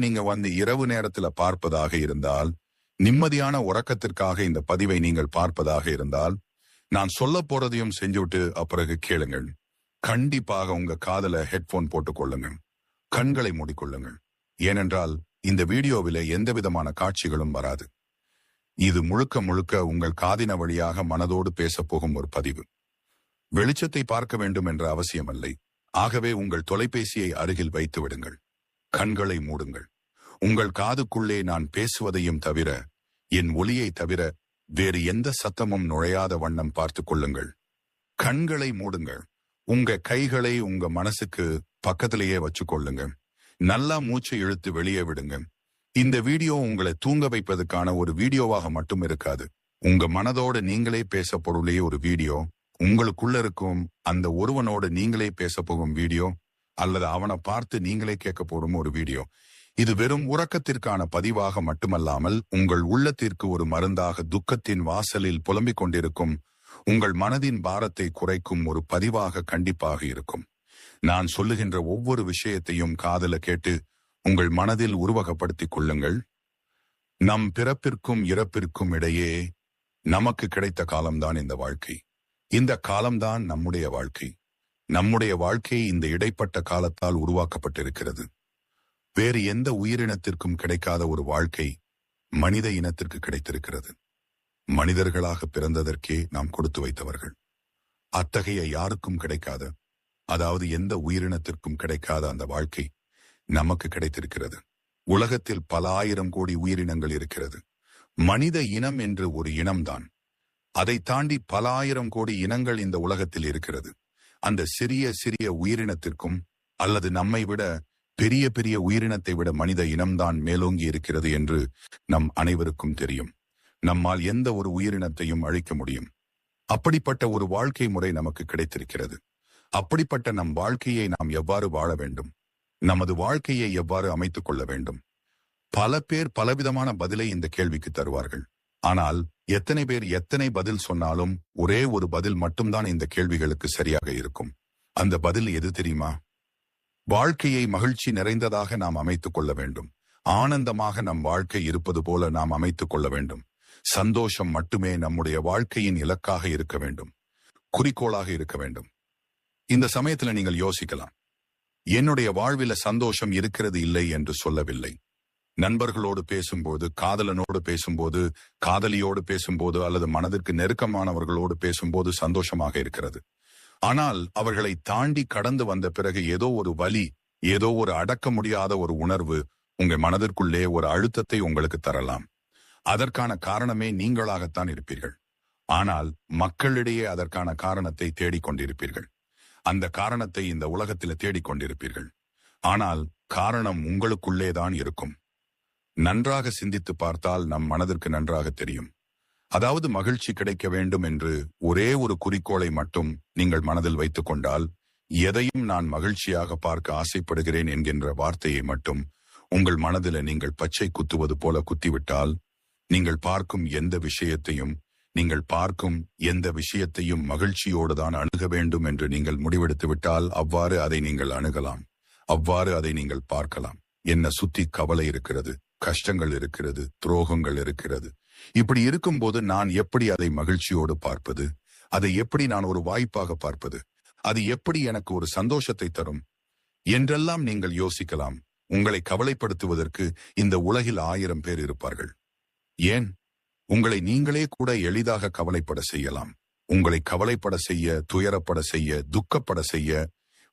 நீங்க வந்து இரவு நேரத்துல பார்ப்பதாக இருந்தால், நிம்மதியான உறக்கத்திற்காக இந்த பதிவை நீங்கள் பார்ப்பதாக இருந்தால், நான் சொல்ல போறதையும் செஞ்சுவிட்டு அப்பிறகு கேளுங்கள். கண்டிப்பாக உங்க காதுல ஹெட்போன் போட்டுக் கொள்ளுங்கள். கண்களை மூடிக்கொள்ளுங்கள். ஏனென்றால் இந்த வீடியோவில எந்த விதமான காட்சிகளும் வராது. இது முழுக்க முழுக்க உங்கள் காதின வழியாக மனதோடு பேசப் போகும் ஒரு பதிவு. வெளிச்சத்தை பார்க்க வேண்டும் என்ற அவசியமில்லை. ஆகவே உங்கள் தொலைபேசியை அருகில் வைத்து விடுங்கள். கண்களை மூடுங்கள். உங்கள் காதுக்குள்ளே நான் பேசுவதையும் தவிர, என் ஒலியை தவிர வேறு எந்த சத்தமும் நுழையாத வண்ணம் பார்த்துக் கொள்ளுங்கள். கண்களை மூடுங்கள். உங்க கைகளை உங்க மனசுக்கு பக்கத்திலேயே வச்சுக்கொள்ளுங்க. நல்லா மூச்சை இழுத்து வெளியே விடுங்க. இந்த வீடியோ உங்களை தூங்க வைப்பதற்கான ஒரு வீடியோவாக மட்டும் இருக்காது. உங்க மனதோடு நீங்களே பேச பொருளே ஒரு வீடியோ. உங்களுக்குள்ள இருக்கும் அந்த ஒருவனோடு நீங்களே பேச போகும் வீடியோ, அல்லது அவனை பார்த்து நீங்களே கேட்க போடும் ஒரு வீடியோ. இது வெறும் உறக்கத்திற்கான பதிவாக மட்டுமல்லாமல் உங்கள் உள்ளத்திற்கு ஒரு மருந்தாக, துக்கத்தின் வாசலில் புலம்பிக் கொண்டிருக்கும் உங்கள் மனதின் பாரத்தை குறைக்கும் ஒரு பதிவாக கண்டிப்பாக இருக்கும். நான் சொல்லுகின்ற ஒவ்வொரு விஷயத்தையும் காதுல கேட்டு உங்கள் மனதில் உருவகப்படுத்திக் கொள்ளுங்கள். நம் பிறப்பிற்கும் இறப்பிற்கும் இடையே நமக்கு கிடைத்த காலம்தான் இந்த வாழ்க்கை. இந்த காலம்தான் நம்முடைய வாழ்க்கை. நம்முடைய வாழ்க்கை இந்த இடைப்பட்ட காலத்தால் உருவாக்கப்பட்டிருக்கிறது. வேறு எந்த உயிரினத்திற்கும் கிடைக்காத ஒரு வாழ்க்கை மனித இனத்திற்கு கிடைத்திருக்கிறது. மனிதர்களாக பிறந்ததற்கே நாம் கொடுத்து வைத்தவர்கள். அத்தகைய யாருக்கும் கிடைக்காத, அதாவது எந்த உயிரினத்திற்கும் கிடைக்காத அந்த வாழ்க்கை நமக்கு கிடைத்திருக்கிறது. உலகத்தில் பல ஆயிரம் கோடி உயிரினங்கள் இருக்கிறது. மனித இனம் என்று ஒரு இனம்தான். அதை தாண்டி பல ஆயிரம் கோடி இனங்கள் இந்த உலகத்தில் இருக்கிறது. அந்த சிறிய சிறிய உயிரினத்திற்கும், அல்லது நம்மை விட பெரிய பெரிய உயிரினத்தை விட மனித இனம்தான் மேலோங்கி இருக்கிறது என்று நம் அனைவருக்கும் தெரியும். நம்மால் எந்த ஒரு உயிரினத்தையும் அழிக்க முடியும். அப்படிப்பட்ட ஒரு வாழ்க்கை முறை நமக்கு கிடைத்திருக்கிறது. அப்படிப்பட்ட நம் வாழ்க்கையை நாம் எவ்வாறு வாழ வேண்டும், நமது வாழ்க்கையை எவ்வாறு அமைத்துக் கொள்ள வேண்டும்? பல பேர் பலவிதமான பதிலை இந்த கேள்விக்கு தருவார்கள். ஆனால் எத்தனை பேர் எத்தனை பதில் சொன்னாலும் ஒரே ஒரு பதில் மட்டும்தான் இந்த கேள்விகளுக்கு சரியாக இருக்கும். அந்த பதில் எது தெரியுமா? வாழ்க்கையை மகிழ்ச்சி நிறைந்ததாக நாம் அமைத்துக் கொள்ள வேண்டும். ஆனந்தமாக நம் வாழ்க்கை இருப்பது போல நாம் அமைத்துக் கொள்ள வேண்டும். சந்தோஷம் மட்டுமே நம்முடைய வாழ்க்கையின் இலக்காக இருக்க வேண்டும், குறிக்கோளாக இருக்க வேண்டும். இந்த சமயத்துல நீங்கள் யோசிக்கலாம், என்னுடைய வாழ்வில சந்தோஷம் இருக்கிறது இல்லை என்று சொல்லவில்லை. நண்பர்களோடு பேசும்போது, காதலனோடு பேசும்போது, காதலியோடு பேசும்போது, அல்லது மனதிற்கு நெருக்கமானவர்களோடு பேசும்போது சந்தோஷமாக இருக்கிறது. ஆனால் அவர்களை தாண்டி கடந்து வந்த பிறகு ஏதோ ஒரு வலி, ஏதோ ஒரு அடக்க முடியாத ஒரு உணர்வு உங்கள் மனதிற்குள்ளே ஒரு அழுத்தத்தை உங்களுக்கு தரலாம். அதற்கான காரணமே நீங்களாகத்தான் இருப்பீர்கள். ஆனால் மக்களிடையே அதற்கான காரணத்தை தேடிக்கொண்டிருப்பீர்கள். அந்த காரணத்தை இந்த உலகத்தில் தேடிக்கொண்டிருப்பீர்கள். ஆனால் காரணம் உங்களுக்குள்ளேதான் இருக்கும். நன்றாக சிந்தித்து பார்த்தால் நம் மனதிற்கு நன்றாக தெரியும். அதாவது மகிழ்ச்சி கிடைக்க வேண்டும் என்று ஒரே ஒரு குறிக்கோளை மட்டும் நீங்கள் மனதில் வைத்துக் கொண்டால், எதையும் நான் மகிழ்ச்சியாக பார்க்க ஆசைப்படுகிறேன் என்கின்ற வார்த்தையை மட்டும் உங்கள் மனதில நீங்கள் பச்சை குத்துவது போல குத்திவிட்டால், நீங்கள் பார்க்கும் எந்த விஷயத்தையும் மகிழ்ச்சியோடு தான் அணுக வேண்டும் என்று நீங்கள் முடிவெடுத்து விட்டால், அவ்வாறு அதை நீங்கள் அணுகலாம். அவ்வாறு அதை நீங்கள் பார்க்கலாம். என்ன சுத்தி கவலை இருக்கிறது, கஷ்டங்கள் இருக்கிறது, துரோகங்கள் இருக்கிறது. இப்படி இருக்கும்போது நான் எப்படி அதை மகிழ்ச்சியோடு பார்ப்பது? அதை எப்படி நான் ஒரு வாய்ப்பாக பார்ப்பது? அது எப்படி எனக்கு ஒரு சந்தோஷத்தை தரும் என்றெல்லாம் நீங்கள் யோசிக்கலாம். உங்களை கவலைப்படுத்துவதற்கு இந்த உலகில் 1000 பேர் இருப்பார்கள். ஏன், உங்களை நீங்களே கூட எளிதாக கவலைப்பட செய்யலாம். உங்களை கவலைப்பட செய்ய, துயரப்பட செய்ய, துக்கப்பட செய்ய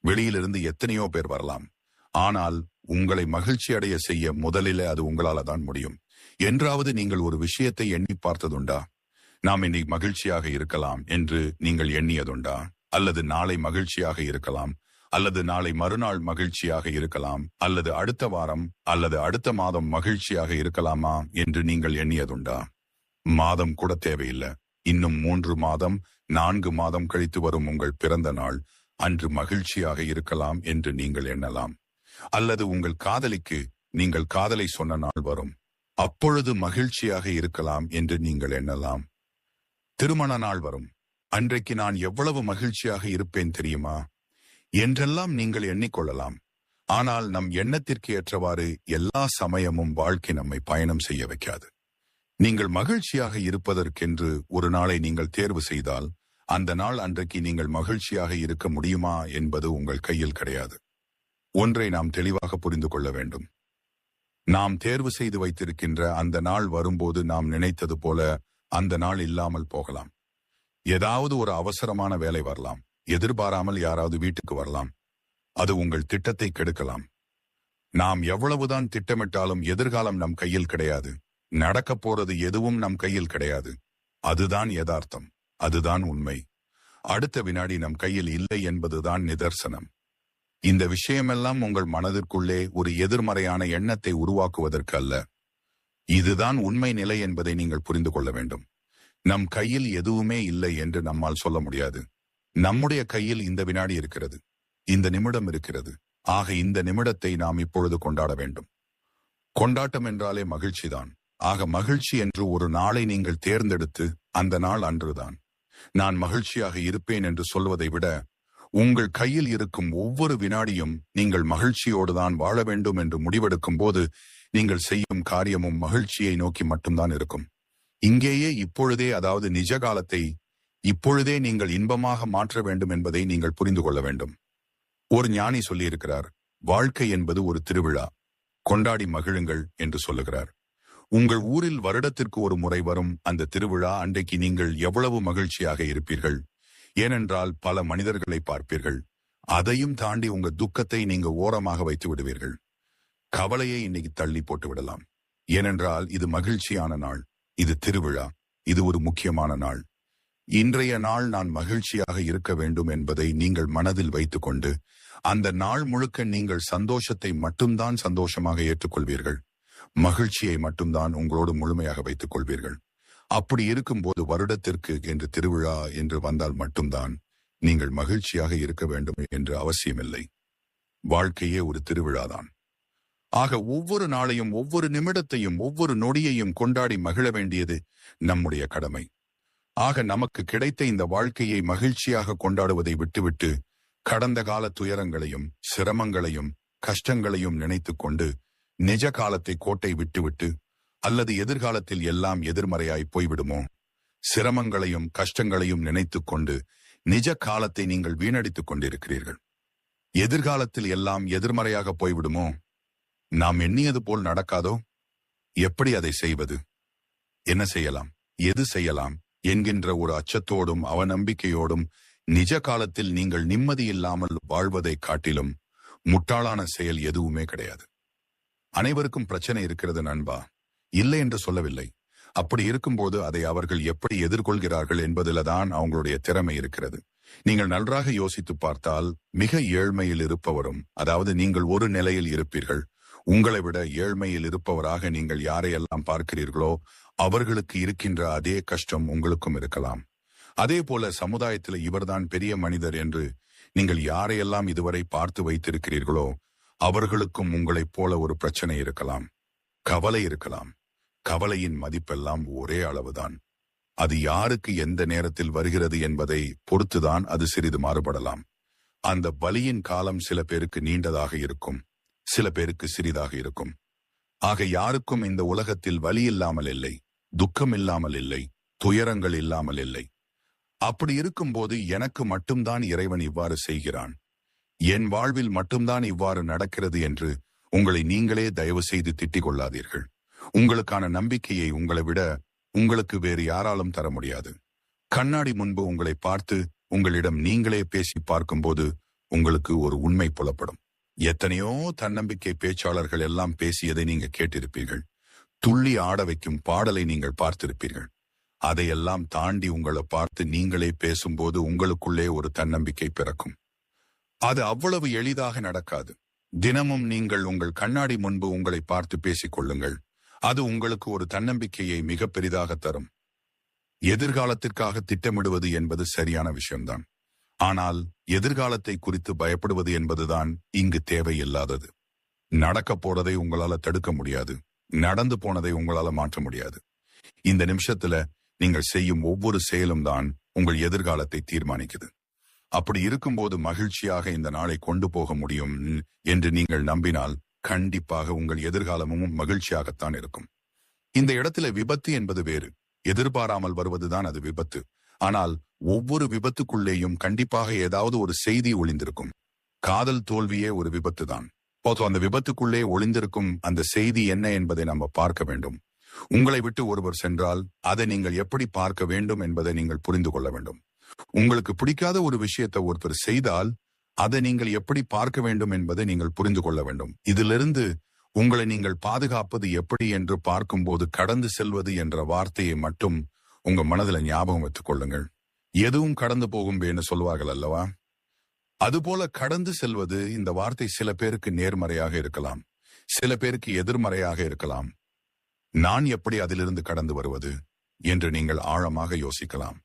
வெளியிலிருந்து எத்தனையோ பேர் வரலாம். ஆனால் உங்களை மகிழ்ச்சி அடைய செய்ய முதலில் அது உங்களால தான் முடியும். என்றாவது நீங்கள் ஒரு விஷயத்தை எண்ணி பார்த்ததுண்டா? நாம் இன்னைக்கு மகிழ்ச்சியாக இருக்கலாம் என்று நீங்கள் எண்ணியதுண்டா? அல்லது நாளை மகிழ்ச்சியாக இருக்கலாம், அல்லது நாளை மறுநாள் மகிழ்ச்சியாக இருக்கலாம், அல்லது அடுத்த வாரம் அல்லது அடுத்த மாதம் மகிழ்ச்சியாக இருக்கலாமா என்று நீங்கள் எண்ணியதுண்டா? மாதம் கூட தேவையில்லை. இன்னும் 3 மாதம் 4 மாதம் கழித்து வரும் உங்கள் பிறந்த நாள் அன்று மகிழ்ச்சியாக இருக்கலாம் என்று நீங்கள் எண்ணலாம். அல்லது உங்கள் காதலிக்கு நீங்கள் காதலை சொன்ன நாள் வரும், அப்பொழுது மகிழ்ச்சியாக இருக்கலாம் என்று நீங்கள் எண்ணலாம். திருமண நாள் வரும், அன்றைக்கு நான் எவ்வளவு மகிழ்ச்சியாக இருப்பேன் தெரியுமா என்றெல்லாம் நீங்கள் எண்ணிக்கொள்ளலாம். ஆனால் நம் எண்ணத்திற்கு ஏற்றவாறு எல்லா சமயமும் வாழ்க்கை நம்மை பயணம் செய்ய வைக்காது. நீங்கள் மகிழ்ச்சியாக இருப்பதற்கென்று ஒரு நாளை நீங்கள் தேர்வு செய்தால் அந்த நாள் அன்றைக்கு நீங்கள் மகிழ்ச்சியாக இருக்க முடியுமா என்பது உங்கள் கையில் கிடையாது. ஒன்றை நாம் தெளிவாக புரிந்து கொள்ள வேண்டும். நாம் தேர்வு செய்து வைத்திருக்கின்ற அந்த நாள் வரும்போது நாம் நினைத்தது போல அந்த நாள் இல்லாமல் போகலாம். ஏதாவது ஒரு அவசரமான வேலை வரலாம். எதிர்பாராமல் யாராவது வீட்டுக்கு வரலாம். அது உங்கள் திட்டத்தை கெடுக்கலாம். நாம் எவ்வளவுதான் திட்டமிட்டாலும் எதிர்காலம் நம் கையில் கிடையாது. நடக்கப் போறது எதுவும் நம் கையில் கிடையாது. அதுதான் யதார்த்தம். அதுதான் உண்மை. அடுத்த வினாடி நம் கையில் இல்லை என்பதுதான் நிதர்சனம். இந்த விஷயமெல்லாம் உங்கள் மனதிற்குள்ளே ஒரு எதிர்மறையான எண்ணத்தை உருவாக்குவதற்கு அல்ல. இதுதான் உண்மை நிலை என்பதை நீங்கள் புரிந்து கொள்ள வேண்டும். நம் கையில் எதுவுமே இல்லை என்று நம்மால் சொல்ல முடியாது. நம்முடைய கையில் இந்த வினாடி இருக்கிறது. இந்த நிமிடம் இருக்கிறது. ஆக இந்த நிமிடத்தை நாம் இப்பொழுது கொண்டாட வேண்டும். கொண்டாட்டம் என்றாலே மகிழ்ச்சிதான். ஆக மகிழ்ச்சி என்று ஒரு நாளை நீங்கள் தேர்ந்தெடுத்து அந்த நாள் அன்றுதான் நான் மகிழ்ச்சியாக இருப்பேன் என்று சொல்வதை விட உங்கள் கையில் இருக்கும் ஒவ்வொரு வினாடியும் நீங்கள் மகிழ்ச்சியோடு தான் வாழ வேண்டும் என்று முடிவெடுக்கும் போது நீங்கள் செய்யும் காரியமும் மகிழ்ச்சியை நோக்கி மட்டும்தான் இருக்கும். இங்கேயே இப்பொழுதே, அதாவது நிஜ காலத்தை இப்பொழுதே நீங்கள் இன்பமாக மாற்ற வேண்டும் என்பதை நீங்கள் புரிந்து கொள்ள வேண்டும். ஒரு ஞானி சொல்லியிருக்கிறார், வாழ்க்கை என்பது ஒரு திருவிழா, கொண்டாடி மகிழுங்கள் என்று சொல்லுகிறார். உங்கள் ஊரில் வருடத்திற்கு ஒரு முறை வரும் அந்த திருவிழா அன்றைக்கு நீங்கள் எவ்வளவு மகிழ்ச்சியாக இருப்பீர்கள். ஏனென்றால் பல மனிதர்களை பார்ப்பீர்கள். அதையும் தாண்டி உங்க துக்கத்தை நீங்க ஓரமாக வைத்து விடுவீர்கள். கவலையை இன்னைக்கு தள்ளி போட்டு விடலாம். ஏனென்றால் இது மகிழ்ச்சியான நாள். இது திருவிழா. இது ஒரு முக்கியமான நாள். இன்றைய நாள் நான் மகிழ்ச்சியாக இருக்க வேண்டும் என்பதை நீங்கள் மனதில் வைத்துக்கொண்டு அந்த நாள் முழுக்க நீங்கள் சந்தோஷத்தை மட்டும்தான் சந்தோஷமாக ஏற்றுக்கொள்வீர்கள். மகிழ்ச்சியை மட்டும்தான் உங்களோடு முழுமையாக வைத்துக் கொள்வீர்கள். அப்படி இருக்கும்போது வருடத்திற்கு என்று திருவிழா என்று வந்தால் மட்டும்தான் நீங்கள் மகிழ்ச்சியாக இருக்க வேண்டும் என்று அவசியமில்லை. வாழ்க்கையே ஒரு திருவிழாதான். ஆக ஒவ்வொரு நாளையும், ஒவ்வொரு நிமிடத்தையும், ஒவ்வொரு நொடியையும் கொண்டாடி மகிழ வேண்டியது நம்முடைய கடமை. ஆக நமக்கு கிடைத்த இந்த வாழ்க்கையை மகிழ்ச்சியாக கொண்டாடுவதை விட்டுவிட்டு கடந்த கால துயரங்களையும் சிரமங்களையும் கஷ்டங்களையும் நினைத்து கொண்டு நிஜ காலத்தை கோட்டை விட்டுவிட்டு அல்லது எதிர்காலத்தில் எல்லாம் எதிர்மறையாய் போய்விடுமோ, சிரமங்களையும் கஷ்டங்களையும் நினைத்து கொண்டு நிஜ காலத்தை நீங்கள் வீணடித்துக் கொண்டிருக்கிறீர்கள். எதிர்காலத்தில் எல்லாம் எதிர்மறையாக போய்விடுமோ, நாம் எண்ணியது போல் நடக்காதோ, எப்படி அதை செய்வது, என்ன செய்யலாம், எது செய்யலாம் என்கின்ற ஒரு அச்சத்தோடும் அவநம்பிக்கையோடும் நிஜ காலத்தில் நீங்கள் நிம்மதி இல்லாமல் வாழ்வதை காட்டிலும் முட்டாளான செயல் எதுவுமே கிடையாது. அனைவருக்கும் பிரச்சனை இருக்கிறது நண்பா, இல்லை என்று சொல்லவில்லை. அப்படி இருக்கும்போது அதை அவர்கள் எப்படி எதிர்கொள்கிறார்கள் என்பதில்தான் அவங்களுடைய திறமை இருக்கிறது. நீங்கள் நன்றாக யோசித்து பார்த்தால் மிக ஏழ்மையில் இருப்பவரும், அதாவது நீங்கள் ஒரு நிலையில் இருப்பீர்கள், உங்களை விட ஏழ்மையில் இருப்பவராக நீங்கள் யாரையெல்லாம் பார்க்கிறீர்களோ அவர்களுக்கு இருக்கின்ற அதே கஷ்டம் உங்களுக்கும் இருக்கலாம். அதே போல சமுதாயத்தில் இவர்தான் பெரிய மனிதர் என்று நீங்கள் யாரையெல்லாம் இதுவரை பார்த்து வைத்திருக்கிறீர்களோ அவர்களுக்கும் உங்களைப் போல ஒரு பிரச்சனை இருக்கலாம், கவலை இருக்கலாம். கவலையின் மதிப்பெல்லாம் ஒரே அளவுதான். அது யாருக்கு எந்த நேரத்தில் வருகிறது என்பதை பொறுத்துதான் அது சிறிது மாறுபடலாம். அந்த வலியின் காலம் சில பேருக்கு நீண்டதாக இருக்கும், சில பேருக்கு சிறிதாக இருக்கும். ஆக யாருக்கும் இந்த உலகத்தில் வலி இல்லாமல் இல்லை, துக்கம் இல்லாமல் இல்லை, துயரங்கள் இல்லாமல் இல்லை. அப்படி இருக்கும்போது எனக்கு மட்டும்தான் இறைவன் இவ்வாறு செய்கிறான், என் வாழ்வில் மட்டும்தான் இவ்வாறு நடக்கிறது என்று உங்களை நீங்களே தயவு செய்து திட்டிக் கொள்ளாதீர்கள். உங்களுக்கான நம்பிக்கையை உங்களை விட உங்களுக்கு வேறு யாராலும் தர முடியாது. கண்ணாடி முன்பு உங்களை பார்த்து உங்களிடம் நீங்களே பேசி பார்க்கும்போது உங்களுக்கு ஒரு உண்மை புலப்படும். எத்தனையோ தன்னம்பிக்கை பேச்சாளர்கள் எல்லாம் பேசியதை நீங்க கேட்டிருப்பீர்கள். துள்ளி ஆட வைக்கும் பாடலை நீங்கள் பார்த்திருப்பீர்கள். அதையெல்லாம் தாண்டி உங்களை பார்த்து நீங்களே பேசும்போது உங்களுக்குள்ளே ஒரு தன்னம்பிக்கை பிறக்கும். அது அவ்வளவு எளிதாக நடக்காது. தினமும் நீங்கள் உங்கள் கண்ணாடி முன்பு உங்களை பார்த்து பேசிக் கொள்ளுங்கள். அது உங்களுக்கு ஒரு தன்னம்பிக்கையை மிக பெரிதாக தரும். எதிர்காலத்திற்காக திட்டமிடுவது என்பது சரியான விஷயம்தான். ஆனால் எதிர்காலத்தை குறித்து பயப்படுவது என்பதுதான் இங்கு தேவையில்லாதது. நடக்கப் போறதை உங்களால தடுக்க முடியாது, நடந்து போனதை உங்களால மாற்ற முடியாது. இந்த நிமிஷத்துல நீங்கள் செய்யும் ஒவ்வொரு செயலும் தான் உங்கள் எதிர்காலத்தை தீர்மானிக்குது. அப்படி இருக்கும்போது மகிழ்ச்சியாக இந்த நாளை கொண்டு போக முடியும் என்று நீங்கள் நம்பினால் கண்டிப்பாக உங்கள் எதிர்காலமும் மகிழ்ச்சியாகத்தான் இருக்கும். இந்த இடத்துல விபத்து என்பது வேறு. எதிர்பாராமல் வருவதுதான் அது விபத்து. ஆனால் ஒவ்வொரு விபத்துக்குள்ளேயும் கண்டிப்பாக ஏதாவது ஒரு செய்தி ஒளிந்திருக்கும். காதல் தோல்வியே ஒரு விபத்து தான். அந்த விபத்துக்குள்ளே ஒளிந்திருக்கும் அந்த செய்தி என்ன என்பதை நம்ம பார்க்க வேண்டும். உங்களை விட்டு ஒருவர் சென்றால் அதை நீங்கள் எப்படி பார்க்க வேண்டும் என்பதை நீங்கள் புரிந்து கொள்ள வேண்டும். உங்களுக்கு பிடிக்காத ஒரு விஷயத்தை ஒருத்தர் செய்தால் அதை நீங்கள் எப்படி பார்க்க வேண்டும் என்பதை நீங்கள் புரிந்து கொள்ள வேண்டும். இதிலிருந்து உங்களை நீங்கள் பாதுகாப்பது எப்படி என்று பார்க்கும்போது கடந்து செல்வது என்ற வார்த்தையை மட்டும் உங்க மனதில் ஞாபகம் வைத்துக் கொள்ளுங்கள். எதுவும் கடந்து போகும் என்று சொல்வார்கள் அல்லவா? அதுபோல கடந்து செல்வது இந்த வார்த்தை சில பேருக்கு நேர்மறையாக இருக்கலாம், சில பேருக்கு எதிர்மறையாக இருக்கலாம். நான் எப்படி அதிலிருந்து கடந்து வருவது என்று நீங்கள் ஆழமாக யோசிக்கலாம்.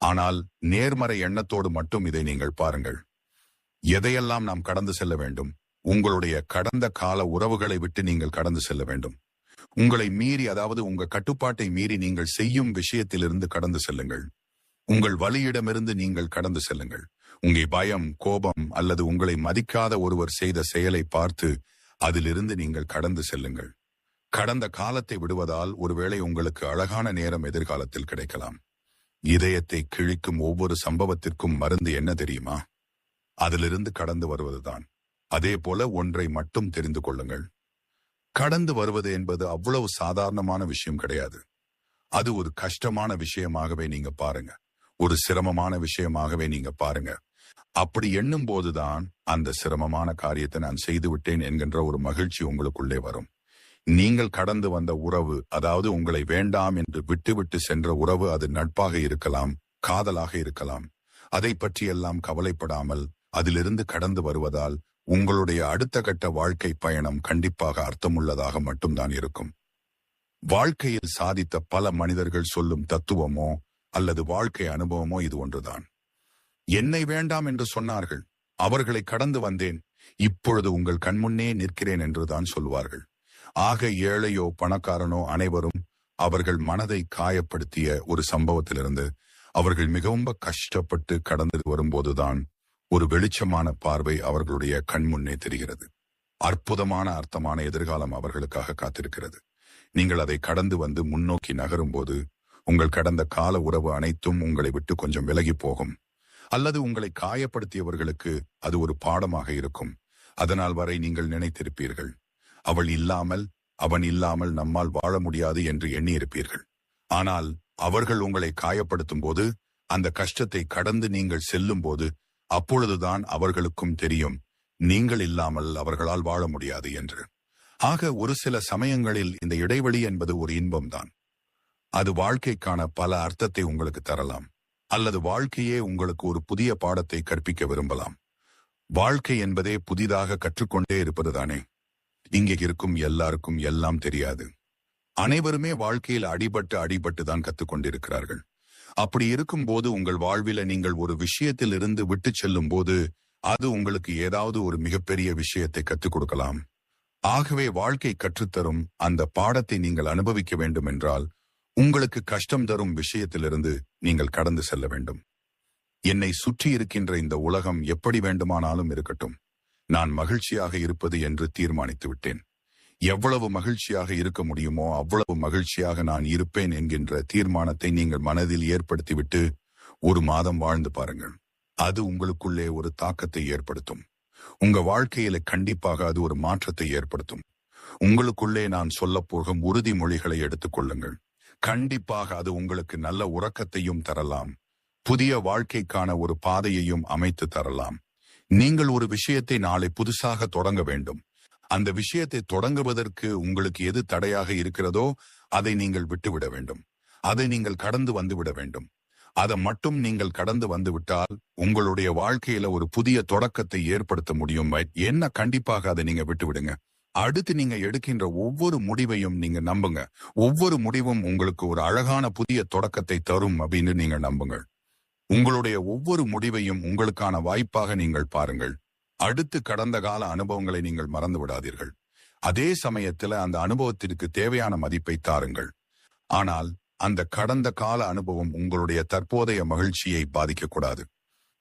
ஆனால் நேர்மறை எண்ணத்தோடு மட்டும் இதை நீங்கள் பாருங்கள். எதையெல்லாம் நாம் கடந்து செல்ல வேண்டும்? உங்களுடைய கடந்த கால உறவுகளை விட்டு நீங்கள் கடந்து செல்ல வேண்டும். உங்களை மீறி, அதாவது உங்க கட்டுப்பாட்டை மீறி நீங்கள் செய்யும் விஷயத்திலிருந்து கடந்து செல்லுங்கள். உங்கள் வலியிடமிருந்து நீங்கள் கடந்து செல்லுங்கள். உங்கள் பயம், கோபம் அல்லது உங்களை மதிக்காத ஒருவர் செய்த செயலை பார்த்து அதிலிருந்து நீங்கள் கடந்து செல்லுங்கள். கடந்த காலத்தை விடுவதால் ஒருவேளை உங்களுக்கு அழகான நேரம் எதிர்காலத்தில் கிடைக்கலாம். இதயத்தை கிழிக்கும் ஒவ்வொரு சம்பவத்திற்கும் மருந்து என்ன தெரியுமா? அதிலிருந்து கடந்து வருவதுதான். அதே போல ஒன்றை மட்டும் தெரிந்து கொள்ளுங்கள். கடந்து வருவது என்பது அவ்வளவு சாதாரணமான விஷயம் கிடையாது. அது ஒரு கஷ்டமான விஷயமாகவே நீங்க பாருங்க. ஒரு சிரமமான விஷயமாகவே நீங்க பாருங்க. அப்படி எண்ணும் போதுதான் அந்த சிரமமான காரியத்தை நான் செய்து விட்டேன் என்கின்ற ஒரு மகிழ்ச்சி உங்களுக்குள்ளே வரும். நீங்கள் கடந்து வந்த உறவு, அதாவது உங்களை வேண்டாம் என்று விட்டுவிட்டு சென்ற உறவு, அது நட்பாக இருக்கலாம், காதலாக இருக்கலாம். அதை பற்றியெல்லாம் கவலைப்படாமல் அதிலிருந்து கடந்து வருவதால் உங்களுடைய அடுத்த கட்ட வாழ்க்கை பயணம் கண்டிப்பாக அர்த்தமுள்ளதாக மட்டும்தான் இருக்கும். வாழ்க்கையில் சாதித்த பல மனிதர்கள் சொல்லும் தத்துவமோ அல்லது வாழ்க்கை அனுபவமோ இது ஒன்றுதான். என்னை வேண்டாம் என்று சொன்னார்கள், அவர்களை கடந்து வந்தேன், இப்பொழுது உங்கள் கண்முன்னே நிற்கிறேன் என்றுதான் சொல்வார்கள். ஆக ஏழையோ பணக்காரனோ அனைவரும் அவர்கள் மனதை காயப்படுத்திய ஒரு சம்பவத்திலிருந்து அவர்கள் மிகவும் கஷ்டப்பட்டு கடந்து வரும்போதுதான் ஒரு வெளிச்சமான பார்வை அவர்களுடைய கண்முன்னே தெரிகிறது. அற்புதமான அர்த்தமான எதிர்காலம் அவர்களுக்காக காத்திருக்கிறது. நீங்கள் அதை கடந்து வந்து முன்னோக்கி நகரும் போது உங்கள் கடந்த கால உறவு அனைத்தும் உங்களை விட்டு கொஞ்சம் விலகி போகும். அல்லது உங்களை காயப்படுத்தியவர்களுக்கு அது ஒரு பாடமாக இருக்கும். அதனால் வரை நீங்கள் நினைத்திருப்பீர்கள், அவள் இல்லாமல் அவன் இல்லாமல் நம்மால் வாழ முடியாது என்று எண்ணியிருப்பீர்கள். ஆனால் அவர்கள் உங்களை காயப்படுத்தும் போது, அந்த கஷ்டத்தை கடந்து நீங்கள் செல்லும் போது, அப்பொழுதுதான் அவர்களுக்கும் தெரியும் நீங்கள் இல்லாமல் அவர்களால் வாழ முடியாது என்று. ஆக ஒரு சில சமயங்களில் இந்த இடைவெளி என்பது ஒரு இன்பம்தான். அது வாழ்க்கைக்கான பல அர்த்தத்தை உங்களுக்கு தரலாம். அல்லது வாழ்க்கையே உங்களுக்கு ஒரு புதிய பாடத்தை கற்பிக்க விரும்பலாம். வாழ்க்கை என்பதே புதிதாக கற்றுக்கொண்டே இருப்பதுதானே. இங்கே இருக்கும் எல்லாருக்கும் எல்லாம் தெரியாது. அனைவருமே வாழ்க்கையில் அடிபட்டு தான் கத்துக்கொண்டிருக்கிறார்கள். அப்படி இருக்கும் போது உங்கள் வாழ்வில நீங்கள் ஒரு விஷயத்தில் இருந்து விட்டு செல்லும் போது அது உங்களுக்கு ஏதாவது ஒரு மிகப்பெரிய விஷயத்தை கற்றுக் கொடுக்கலாம். ஆகவே வாழ்க்கை கற்றுத்தரும் அந்த பாடத்தை நீங்கள் அனுபவிக்க வேண்டும் என்றால் உங்களுக்கு கஷ்டம் தரும் விஷயத்திலிருந்து நீங்கள் கடந்து செல்ல வேண்டும். என்னை சுற்றி இருக்கின்ற இந்த உலகம் எப்படி வேண்டுமானாலும் இருக்கட்டும், நான் மகிழ்ச்சியாக இருப்பது என்று தீர்மானித்து விட்டேன். எவ்வளவு மகிழ்ச்சியாக இருக்க முடியுமோ அவ்வளவு மகிழ்ச்சியாக நான் இருப்பேன் என்கின்ற தீர்மானத்தை நீங்கள் மனதில் ஏற்படுத்திவிட்டு ஒரு மாதம் வாழ்ந்து பாருங்கள். அது உங்களுக்குள்ளே ஒரு தாக்கத்தை ஏற்படுத்தும். உங்க வாழ்க்கையில கண்டிப்பாக அது ஒரு மாற்றத்தை ஏற்படுத்தும். உங்களுக்குள்ளே நான் சொல்ல போகும் உறுதிமொழிகளை எடுத்துக்கொள்ளுங்கள். கண்டிப்பாக அது உங்களுக்கு நல்ல உறக்கத்தையும் தரலாம், புதிய வாழ்க்கைக்கான ஒரு பாதையையும் அமைத்து தரலாம். நீங்கள் ஒரு விஷயத்தை நாளை புதுசாக தொடங்க வேண்டும். அந்த விஷயத்தை தொடங்குவதற்கு உங்களுக்கு எது தடையாக இருக்கிறதோ அதை நீங்கள் விட்டுவிட வேண்டும். அதை நீங்கள் கடந்து வந்துவிட வேண்டும். அதை மட்டும் நீங்கள் கடந்து வந்து விட்டால் உங்களுடைய வாழ்க்கையில ஒரு புதிய தொடக்கத்தை ஏற்படுத்த முடியும். என்ன, கண்டிப்பாக அதை நீங்க விட்டுவிடுங்க. அடுத்து நீங்க எடுக்கின்ற ஒவ்வொரு முடிவையும் நீங்க நம்புங்க. ஒவ்வொரு முடிவும் உங்களுக்கு ஒரு அழகான புதிய தொடக்கத்தை தரும் அப்படின்னு நீங்க நம்புங்கள். உங்களுடைய ஒவ்வொரு முடிவையும் உங்களுக்கான வாய்ப்பாக நீங்கள் பாருங்கள். அடுத்து கடந்த கால அனுபவங்களை நீங்கள் மறந்து விடாதீர்கள். அதே சமயத்துல அந்த அனுபவத்திற்கு தேவையான மதிப்பை தாருங்கள். ஆனால் அந்த கடந்த கால அனுபவம் உங்களுடைய தற்போதைய மகிழ்ச்சியை பாதிக்கக்கூடாது.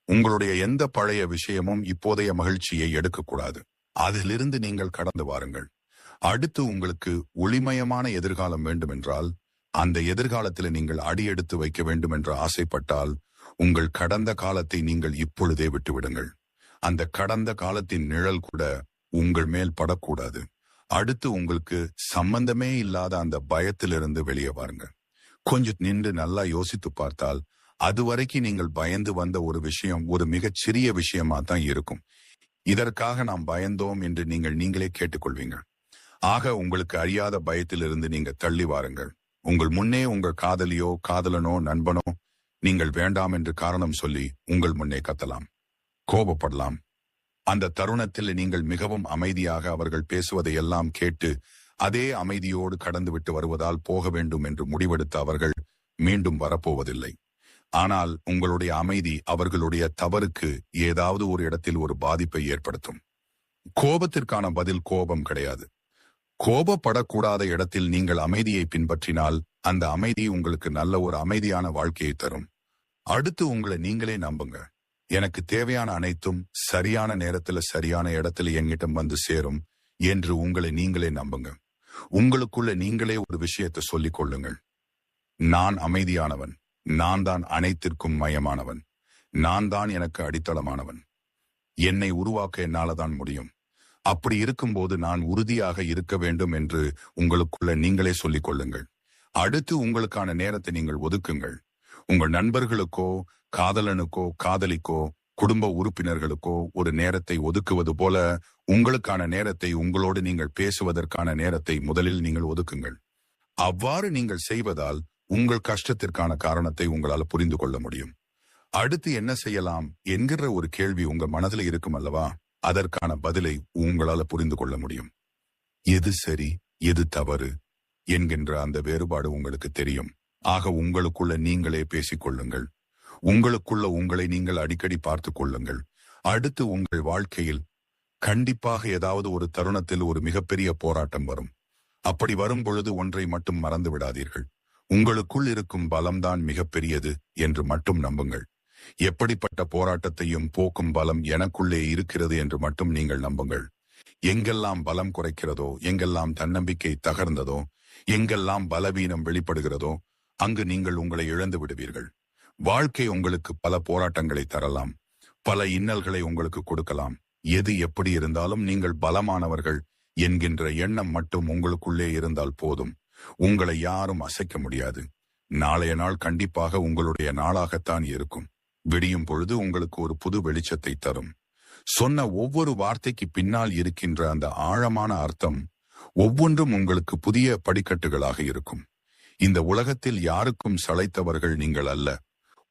உங்களுடைய எந்த பழைய விஷயமும் இப்போதைய மகிழ்ச்சியை எடுக்கக்கூடாது. அதிலிருந்து நீங்கள் கடந்து வாருங்கள். அடுத்து உங்களுக்கு ஒளிமயமான எதிர்காலம் வேண்டுமென்றால், அந்த எதிர்காலத்தில் நீங்கள் அடியெடுத்து வைக்க வேண்டும் என்று ஆசைப்பட்டால், உங்கள் கடந்த காலத்தை நீங்கள் இப்பொழுதே விட்டுவிடுங்கள். அந்த கடந்த காலத்தின் நிழல் கூட உங்கள் மேல் படக்கூடாது. அடுத்து உங்களுக்கு சம்பந்தமே இல்லாத அந்த பயத்திலிருந்து வெளியே வாருங்க. கொஞ்சம் நின்று நல்லா யோசித்து பார்த்தால், அதுவரைக்கும் நீங்கள் பயந்து வந்த ஒரு விஷயம் ஒரு மிகச் சிறிய விஷயமா தான் இருக்கும். இதற்காக நாம் பயந்தோம் என்று நீங்களே கேட்டுக்கொள்வீங்க. ஆக உங்களுக்கு அறியாத பயத்திலிருந்து நீங்க தள்ளி வாருங்கள். உங்கள் முன்னே உங்கள் காதலியோ காதலனோ நண்பனோ நீங்கள் வேண்டாம் என்று காரணம் சொல்லி உங்கள் முன்னே கத்தலாம், கோபப்படலாம். அந்த தருணத்தில் நீங்கள் மிகவும் அமைதியாக அவர்கள் பேசுவதை எல்லாம் கேட்டு அதே அமைதியோடு கடந்துவிட்டு வருவதால் போக வேண்டும் என்று முடிவெடுத்த அவர்கள் மீண்டும் வரப்போவதில்லை. ஆனால் உங்களுடைய அமைதி அவர்களுடைய தவறுக்கு ஏதாவது ஒரு இடத்தில் ஒரு பாதிப்பை ஏற்படுத்தும். கோபத்திற்கான பதில் கோபம் கிடையாது. கோபப்படக்கூடாத இடத்தில் நீங்கள் அமைதியை பின்பற்றினால் அந்த அமைதி உங்களுக்கு நல்ல ஒரு அமைதியான வாழ்க்கையை தரும். அடுத்து உங்களை நீங்களே நம்புங்க. எனக்கு தேவையான அனைத்தும் சரியான நேரத்துல சரியான இடத்துல எங்கிட்டம் வந்து சேரும் என்று உங்களை நீங்களே நம்புங்க. உங்களுக்குள்ள நீங்களே ஒரு விஷயத்தை சொல்லிக் கொள்ளுங்கள். நான் அமைதியானவன். நான் தான் அனைத்திற்கும் மையமானவன். நான் தான் எனக்கு அடித்தளமானவன். என்னை உருவாக்க என்னாலதான் முடியும். அப்படி இருக்கும்போது நான் உறுதியாக இருக்க வேண்டும் என்று உங்களுக்குள்ள நீங்களே சொல்லிக் கொள்ளுங்கள். அடுத்து உங்களுக்கான நேரத்தை நீங்கள் ஒதுக்குங்கள். உங்கள் நண்பர்களுக்கோ காதலனுக்கோ காதலிக்கோ குடும்ப உறுப்பினர்களுக்கோ ஒரு நேரத்தை ஒதுக்குவது போல உங்களுக்கான நேரத்தை, உங்களோடு நீங்கள் பேசுவதற்கான நேரத்தை முதலில் நீங்கள் ஒதுக்குங்கள். அவ்வாறு நீங்கள் செய்வதால் உங்கள் கஷ்டத்திற்கான காரணத்தை உங்களால் புரிந்து கொள்ள முடியும். அடுத்து என்ன செய்யலாம் என்கிற ஒரு கேள்வி உங்க மனதில் இருக்கும் அல்லவா? அதற்கான பதிலை உங்களால புரிந்து கொள்ள முடியும். எது சரி எது தவறு என்கின்ற அந்த வேறுபாடு உங்களுக்கு தெரியும். ஆக உங்களுக்குள்ள நீங்களே பேசிக்கொள்ளுங்கள். உங்களுக்குள்ள உங்களை நீங்கள் அடிக்கடி பார்த்து கொள்ளுங்கள். அடுத்து உங்கள் வாழ்க்கையில் கண்டிப்பாக ஏதாவது ஒரு தருணத்தில் ஒரு மிகப்பெரிய போராட்டம் வரும். அப்படி வரும் பொழுது ஒன்றை மட்டும் மறந்து விடாதீர்கள். உங்களுக்குள் இருக்கும் பலம்தான் மிகப்பெரியது என்று மட்டும் நம்புங்கள். எப்படிப்பட்ட போராட்டத்தையும் போக்கும் பலம் எனக்குள்ளே இருக்கிறது என்று மட்டும் நீங்கள் நம்புங்கள். எங்கெல்லாம் பலம் குறைக்கிறதோ, எங்கெல்லாம் தன்னம்பிக்கை தகர்ந்ததோ, எங்கெல்லாம் பலவீனம் வெளிப்படுகிறதோ அங்கு நீங்கள் உங்களை இழந்து விடுவீர்கள். வாழ்க்கை உங்களுக்கு பல போராட்டங்களை தரலாம், பல இன்னல்களை உங்களுக்கு கொடுக்கலாம். எது எப்படி இருந்தாலும் நீங்கள் பலமானவர்கள் என்கின்ற எண்ணம் மட்டும் உங்களுக்குள்ளே இருந்தால் போதும். உங்களை யாரும் அசைக்க முடியாது. நாளைய நாள் கண்டிப்பாக உங்களுடைய நாளாகத்தான் இருக்கும். விடியும் பொழுது உங்களுக்கு ஒரு புது வெளிச்சத்தை தரும். சொன்ன ஒவ்வொரு வார்த்தைக்கு பின்னால் இருக்கின்ற அந்த ஆழமான அர்த்தம் ஒவ்வொன்றும் உங்களுக்கு புதிய படிக்கட்டுகளாக இருக்கும். இந்த உலகத்தில் யாருக்கும் சளைத்தவர்கள் நீங்கள் அல்ல.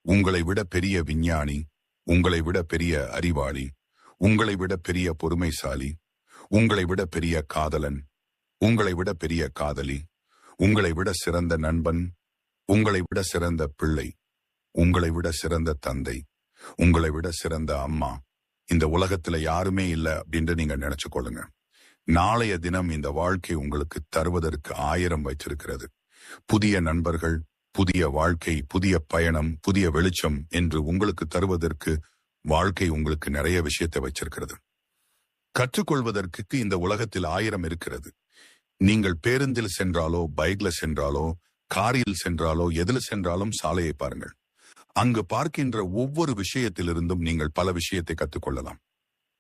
உங்களை விட பெரிய விஞ்ஞானி, உங்களை விட பெரிய அறிவாளி, உங்களை விட பெரிய பொறுமைசாலி, உங்களை விட பெரிய காதலன், உங்களை விட பெரிய காதலி, உங்களை விட சிறந்த நண்பன், உங்களை விட சிறந்த பிள்ளை, உங்களை விட சிறந்த தந்தை, உங்களை விட சிறந்த அம்மா இந்த உலகத்துல யாருமே இல்லை அப்படின்னு நீங்க நினைச்சு கொள்ளுங்க. நாளைய தினம் இந்த வாழ்க்கை உங்களுக்கு தருவதற்கு 1000 வைத்திருக்கிறது. புதிய நண்பர்கள், புதிய வாழ்க்கை, புதிய பயணம், புதிய வெளிச்சம் என்று உங்களுக்கு தருவதற்கு வாழ்க்கை உங்களுக்கு நிறைய விஷயத்தை வச்சிருக்கிறது. கற்றுக்கொள்வதற்கு இந்த உலகத்தில் 1000 இருக்கிறது. நீங்கள் பேருந்தில் சென்றாலோ, பைக்ல சென்றாலோ, காரில் சென்றாலோ, எதுல சென்றாலும் சாலையை பாருங்கள். அங்கு பார்க்கின்ற ஒவ்வொரு விஷயத்திலிருந்தும் நீங்கள் பல விஷயத்தை கற்றுக்கொள்ளலாம்.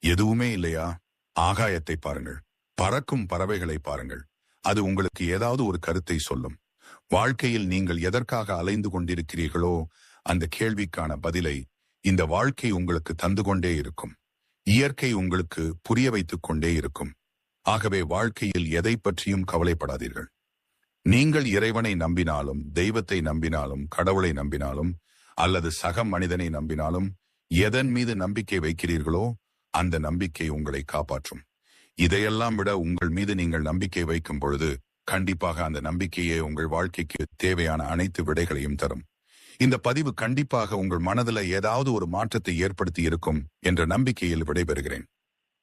எதுவுமே இல்லையா? ஆகாயத்தை பாருங்கள், பறக்கும் பறவைகளை பாருங்கள். அது உங்களுக்கு ஏதாவது ஒரு கருத்தை சொல்லும். வாழ்க்கையில் நீங்கள் எதற்காக அலைந்து கொண்டிருக்கிறீர்களோ அந்த கேள்விக்கான பதிலை இந்த வாழ்க்கை உங்களுக்கு தந்து கொண்டே இருக்கும். இயற்கை உங்களுக்கு புரிய வைத்துக் கொண்டே இருக்கும். ஆகவே வாழ்க்கையில் எதை பற்றியும் கவலைப்படாதீர்கள். நீங்கள் இறைவனை நம்பினாலும், தெய்வத்தை நம்பினாலும், கடவுளை நம்பினாலும் அல்லது சக மனிதனை நம்பினாலும் எதன் மீது நம்பிக்கை வைக்கிறீர்களோ அந்த நம்பிக்கை உங்களை காப்பாற்றும். இதையெல்லாம் விட உங்கள் மீது நீங்கள் நம்பிக்கை வைக்கும் பொழுது கண்டிப்பாக அந்த நம்பிக்கையே உங்கள் வாழ்க்கைக்கு தேவையான அனைத்து விடைகளையும் தரும். இந்த பதிவு கண்டிப்பாக உங்கள் மனதில் ஏதாவது ஒரு மாற்றத்தை ஏற்படுத்தி இருக்கும் என்ற நம்பிக்கையில் விடைபெறுகிறேன்.